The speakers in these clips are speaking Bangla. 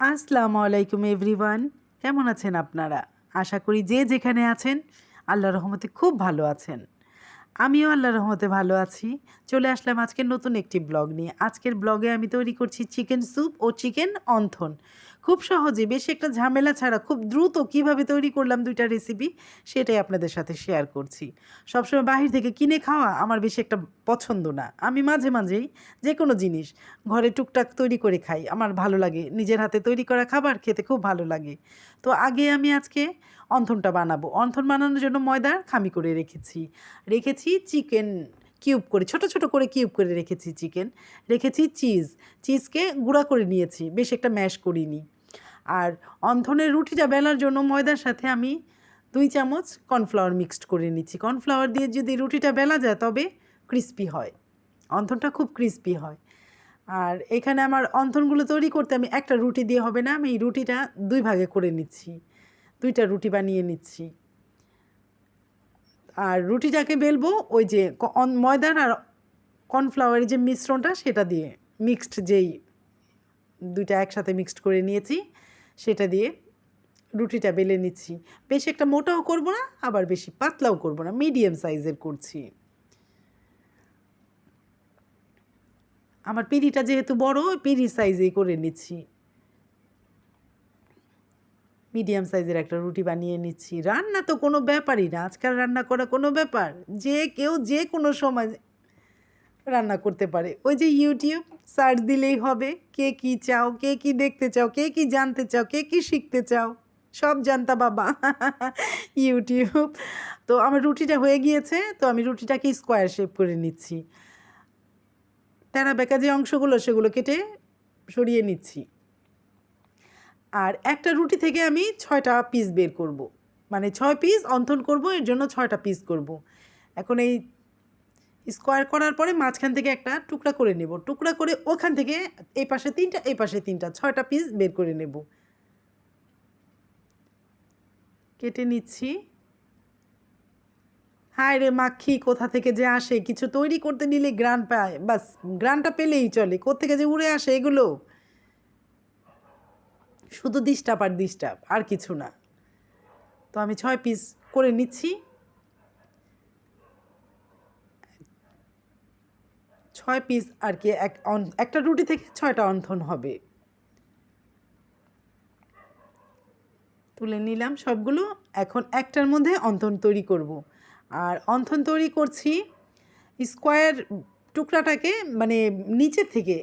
আসসালামু আলাইকুম এভরিওয়ান। কেমন আছেন আপনারা? আশা করি যে যেখানে আছেন আল্লাহর রহমতে খুব ভালো আছেন। আমিও আল্লাহর রহমতে ভালো আছি। চলে আসলাম আজকের নতুন একটি ব্লগ নিয়ে। আজকের ব্লগে আমি তৈরি করছি চিকেন স্যুপ ও চিকেন অন্থন। খুব সহজে বেশি একটা ঝামেলা ছাড়া খুব দ্রুত কিভাবে তৈরি করলাম ২ টা রেসিপি সেটাই আপনাদের সাথে শেয়ার করছি। সবসময় বাহির থেকে কিনে খাওয়া আমার বেশি একটা পছন্দ না। আমি মাঝে মাঝেই যেকোনো জিনিস ঘরে টুকটাক তৈরি করে খাই। আমার ভালো লাগে। নিজের হাতে তৈরি করা খাবার খেতে খুব ভালো লাগে। তো আগে আমি আজকে অন্থনটা বানাবো। অন্থন বানানোর জন্য ময়দার খামি করে রেখেছি চিকেন কিউব করে ছোট ছোট করে কিউব করে রেখেছি চিকেন, রেখেছি চিজকে গুঁড়া করে নিয়েছি, বেশ একটা ম্যাশ করিনি। আর অন্থনের রুটিটা বেলার জন্য ময়দার সাথে আমি 2 চামচ কর্নফ্লাওয়ার মিক্সড করে নিচ্ছি। কর্নফ্লাওয়ার দিয়ে যদি রুটিটা বেলা যায় তবে ক্রিস্পি হয়, অন্থনটা খুব ক্রিস্পি হয়। আর এখানে আমার অন্থনগুলো তৈরি করতে আমি একটা রুটি দিয়ে হবে না, আমি এই রুটিটা 2 ভাগে করে নিচ্ছি, 2টা রুটি বানিয়ে নিচ্ছি। আর রুটিটাকে বেলবো ওই যে ময়দার আর কর্নফ্লাওয়ারের যে মিশ্রণটা সেটা দিয়ে, মিক্সড যেই 2টা একসাথে মিক্সড করে নিয়েছি সেটা দিয়ে রুটিটা বেলে নিচ্ছি। বেশি একটা মোটাও করব না, আবার বেশি পাতলাও করব না, মিডিয়াম সাইজের করছি। আমার পিঁড়িটা যেহেতু বড়, পিঁড়ি সাইজেই করে নিচ্ছি। মিডিয়াম সাইজের একটা রুটি বানিয়ে নিচ্ছি। রান্না তো কোনো ব্যাপারই না, আজকাল রান্না করা কোনো ব্যাপার, যে কেউ যে কোনো সময় রান্না করতে পারে। ওই যে ইউটিউব সার্চ দিলেই হবে, কে কী চাও, কে কী দেখতে চাও, কে কী জানতে চাও, কে কী শিখতে চাও, সব জানতা বাবা। ইউটিউব। তো আমার রুটিটা হয়ে গিয়েছে, তো আমি রুটিটাকে স্কোয়ার শেপ করে নিচ্ছি। তেরা বেঁকা যে অংশগুলো সেগুলো কেটে সরিয়ে নিচ্ছি। আর একটা রুটি থেকে আমি 6টা পিস বের করব, মানে 6 পিস অন্থন করব, এর জন্য 6টা পিস করব। এখন এই স্কোয়ার করার পরে মাঝখান থেকে একটা টুকরা করে নেব, টুকরা করে ওখান থেকে এই পাশে 3টা, এই পাশে 3টা, 6টা পিস বের করে নেব। কেটে নিচ্ছি। হায় রে মাখি কোথা থেকে যে আসে, কিছু তৈরি করতে নিলে গ্রান পায়, বাস গ্রানটা পেলেই চলে, কোত্থেকে যে উড়ে আসে এগুলো, শুধু ডিস্টার্ব আর ডিস্টার্ব, আর কিছু না। তো আমি 6 পিস করে নিচ্ছি। 6 পিস আর কি, একটা রুটি থেকে 6টা অন্থন হবে। তুলে নিলাম সবগুলো। এখন একটার মধ্যে অন্থন তৈরি করব। আর অন্থন তৈরি করছি স্কোয়ার টুকরাটাকে, মানে নিচের থেকে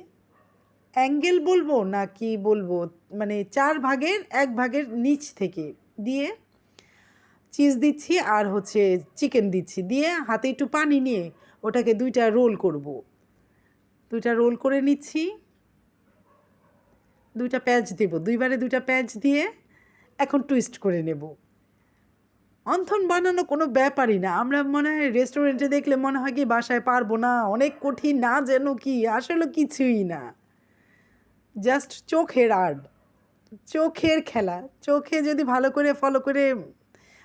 অ্যাঙ্গেল বলবো না কি বলবো, মানে 4 ভাগের 1 ভাগের নিচ থেকে দিয়ে চিজ দিচ্ছি আর হচ্ছে চিকেন দিচ্ছি, দিয়ে হাতে একটু পানি নিয়ে ওটাকে 2টা রোল করব। 2টা রোল করে নিচ্ছি। 2টা প্যাচ দেব, 2বারে 2টা প্যাচ দিয়ে এখন টুইস্ট করে নেব। অন্থন বানানো কোনো ব্যাপারই না, আমরা মনে হয় রেস্টুরেন্টে দেখলে মনে হয় কি বাসায় পারবো না, অনেক কঠিন, না যেন কি, আসলে কিছুই না, জাস্ট চোখের আর্ট, চোখের খেলা। চোখে যদি ভালো করে ফলো করে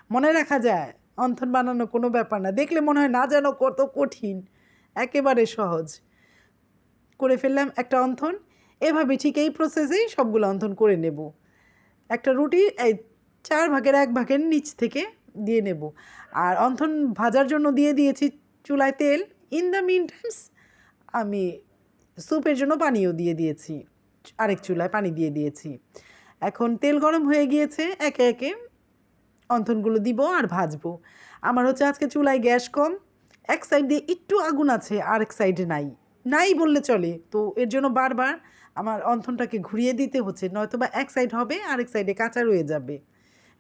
মনে রাখা যায়, অন্থন বানানো কোনো ব্যাপার না, দেখলে মনে হয় না যেন কত কঠিন, একেবারে সহজ। করে ফেললাম একটা অন্থন। এভাবে ঠিক এই প্রসেসেই সবগুলো অন্থন করে নেব। একটা রুটি এই 4 ভাগের 1 ভাগের নিচ থেকে দিয়ে নেব। আর অন্থন ভাজার জন্য দিয়ে দিয়েছি চুলায় তেল। ইন দ্য মিন টাইমস আমি স্যুপের জন্য পানিও দিয়ে দিয়েছি, আরেক চুলায় পানি দিয়ে দিয়েছি। এখন তেল গরম হয়ে গিয়েছে, একে একে অন্থনগুলো দিব আর ভাজবো। আমার হচ্ছে আজকে চুলায় গ্যাস কম, এক সাইড দিয়ে একটু আগুন আছে, আরেক সাইডে নাই, নাই বললে চলে। তো এর জন্য বারবার আমার অন্থনটাকে ঘুরিয়ে দিতে হচ্ছে, নয়তো বা এক সাইড হবে আরেক সাইডে কাঁচা রয়ে যাবে।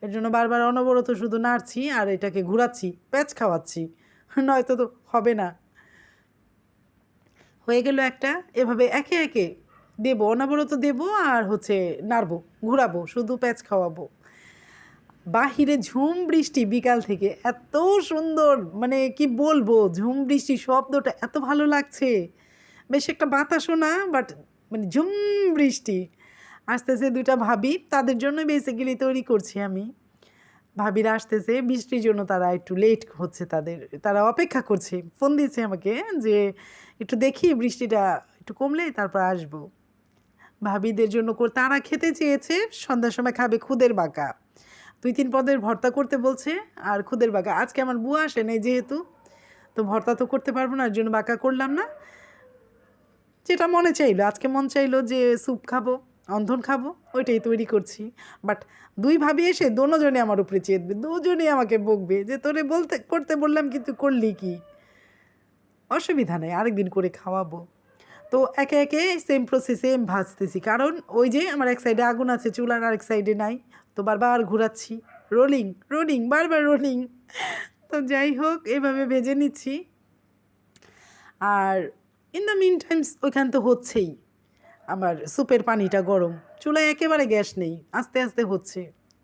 এর জন্য বারবার অনবরত শুধু নাড়ছি আর এটাকে ঘুরাচ্ছি, প্যাঁচ খাওয়াচ্ছি, নয়তো তো হবে না। হয়ে গেল একটা। এভাবে একে একে দেবো, অনবরত দেবো আর হচ্ছে নাড়বো, ঘুরাবো, শুধু প্যাঁচ খাওয়াবো। বাহিরে ঝুম বৃষ্টি বিকাল থেকে, এত সুন্দর, মানে কি বলবো, ঝুম বৃষ্টি শব্দটা এত ভালো লাগছে। বেশ একটা বাতাসও না, বাট মানে ঝুম বৃষ্টি আসতেছে। 2টা ভাবি, তাদের জন্য বেসিক্যালি তৈরি করছি আমি। ভাবিরা আসতেছে বৃষ্টির জন্য, তারা একটু লেট হচ্ছে, তারা অপেক্ষা করছে, ফোন দিয়েছে আমাকে যে একটু দেখি বৃষ্টিটা একটু কমলে তারপর আসবো। ভাবিদের জন্য তারা খেতে চেয়েছে, সন্ধ্যার সময় খাবে খুদের বাঁকা। 2-3 পদের ভর্তা করতে বলছে আর খুদের বাঁকা। আজকে আমার বুয়া আসে নাই যেহেতু, তো ভর্তা তো করতে পারবো না, এর জন্য বাঁকা করলাম না। যেটা মনে চাইলো, আজকে মন চাইলো যে স্যুপ খাবো, অন্ধন খাবো, ওইটাই তৈরি করছি। বাট 2 ভাবি এসে দোনোজনে আমার উপরে চেতবে, দুজনেই আমাকে বকবে যে তোরে করতে বললাম কিন্তু করলি কি। অসুবিধা নেই, আরেকদিন করে খাওয়াবো। তো একে একে সেম প্রসেসে ভাজতেছি, কারণ ওই যে আমার এক সাইডে আগুন আছে চুলার, আরেক সাইডে নাই, তো বারবার ঘোরাচ্ছি, রোলিং রোলিং বারবার রোলিং। তো যাই হোক, এভাবে ভেজে নিচ্ছি। আর ইন দ্য মিন টাইমস ওইখান তো হচ্ছেই আমার স্যুপের পানিটা গরম, চুলায় একেবারে গ্যাস নেই, আস্তে আস্তে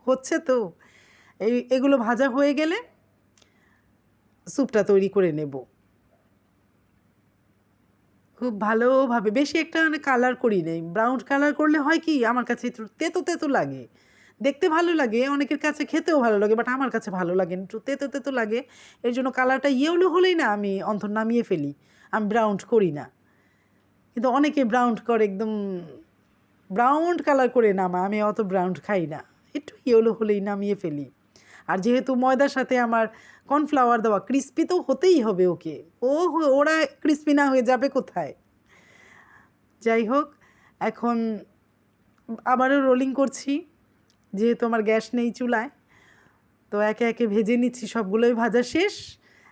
হচ্ছে তো। এগুলো ভাজা হয়ে গেলে স্যুপটা তৈরি করে নেব খুব ভালোভাবে। বেশি একটা কালার করি নেই, ব্রাউন কালার করলে হয় কি আমার কাছে একটু তেতো তেতো লাগে, দেখতে ভালো লাগে, অনেকের কাছে খেতেও ভালো লাগে, বাট আমার কাছে ভালো লাগে না, একটু তেতো তেতো লাগে। এর জন্য কালারটা ইয়েলো হলেই না আমি অন্তর নামিয়ে ফেলি, আমি ব্রাউন করি না। কিন্তু অনেকে ব্রাউন করে, একদম ব্রাউন কালার করে নামা, আমি অত ব্রাউন খাই না, একটু ইয়েলো হলেই নামিয়ে ফেলি। আর যেহেতু ময়দার সাথে আমার কর্নফ্লাওয়ার দেওয়া, ক্রিস্পি তো হতেই হবে ওকে, ওরা ক্রিস্পি না হয়ে যাবে কোথায়। যাই হোক, এখন আবারও রোলিং করছি, যেহেতু আমার গ্যাস নেই চুলায়, তো একে একে ভেজে নিচ্ছি, সবগুলোই ভাজা শেষ।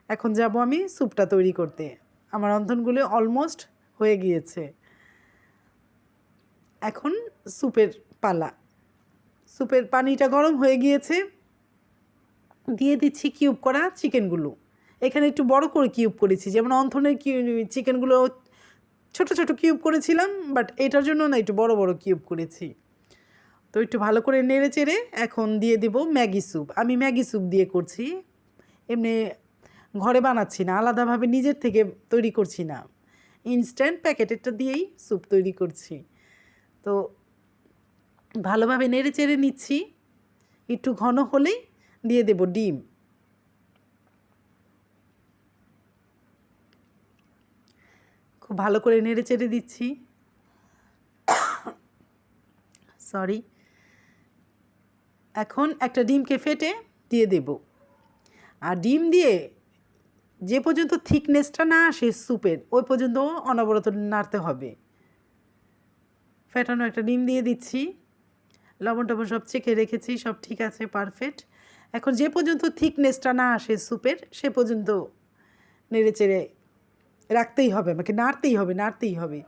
এখন যাব আমি স্যুপটা তৈরি করতে। আমার রন্ধনগুলো অলমোস্ট হয়ে গিয়েছে, এখন স্যুপের পালা। স্যুপের পানিটা গরম হয়ে গিয়েছে, দিয়ে দিচ্ছি কিউব করা চিকেনগুলো। এখানে একটু বড় করে কিউব করেছি, যেমন অন্থনের চিকেনগুলো ছোট ছোট কিউব করেছিলাম, বাট এটার জন্য না একটু বড় বড় কিউব করেছি। তো একটু ভালো করে নেড়ে চেড়ে এখন দিয়ে দেব ম্যাগি স্যুপ। আমি ম্যাগি স্যুপ দিয়ে করছি, এমনি ঘরে বানাচ্ছি না, আলাদাভাবে নিজের থেকে তৈরি করছি না, ইনস্ট্যান্ট প্যাকেটেরটা দিয়েই স্যুপ তৈরি করছি। তো ভালোভাবে নেড়ে চেড়ে নিচ্ছি, একটু ঘন হলেই দিয়ে দেব ডিম। খুব ভালো করে নেড়ে চেড়ে দিচ্ছি, সরি। এখন একটা ডিমকে ফেটে দিয়ে দেব, আর ডিম দিয়ে যে পর্যন্ত থিকনেসটা না আসে স্যুপের, ওই পর্যন্ত অনবরত নাড়তে হবে। ফেটানো একটা ডিম দিয়ে দিচ্ছি, লবণ টবণ সব চেখে রেখেছি, সব ঠিক আছে, পারফেক্ট। এখন যে পর্যন্ত থিকনেসটা না আসে স্যুপের, সে পর্যন্ত নেড়ে চেড়ে রাখতেই হবে, আমাকে নাড়তেই হবে,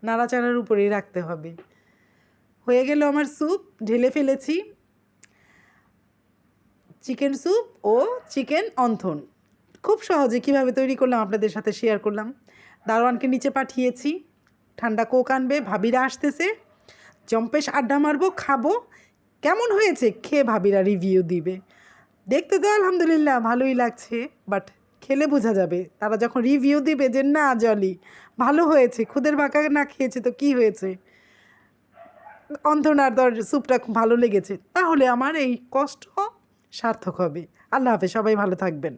নাড়াচাড়ার উপরেই রাখতে হবে। হয়ে গেল আমার স্যুপ, ঢেলে ফেলেছি। চিকেন স্যুপ ও চিকেন অন্থন খুব সহজে কীভাবে তৈরি করলাম আপনাদের সাথে শেয়ার করলাম। দারোয়ানকে নিচে পাঠিয়েছি, ঠান্ডা কোক আনবে, ভাবিরা আসতেছে, জম্পেশ আড্ডা মারবো, খাবো। কেমন হয়েছে খেয়ে ভাবিরা রিভিউ দিবে। দেখতে তো আলহামদুলিল্লাহ ভালোই লাগছে, বাট খেলে বোঝা যাবে, তারা যখন রিভিউ দিবে যে না জলি ভালো হয়েছে, খুদের বাঁকা না খেয়েছে তো কী হয়েছে, অন্থনার দর স্যুপটা খুব ভালো লেগেছে, তাহলে আমার এই কষ্ট সার্থক হবে। আল্লাহ হাফেজ, সবাই ভালো থাকবেন।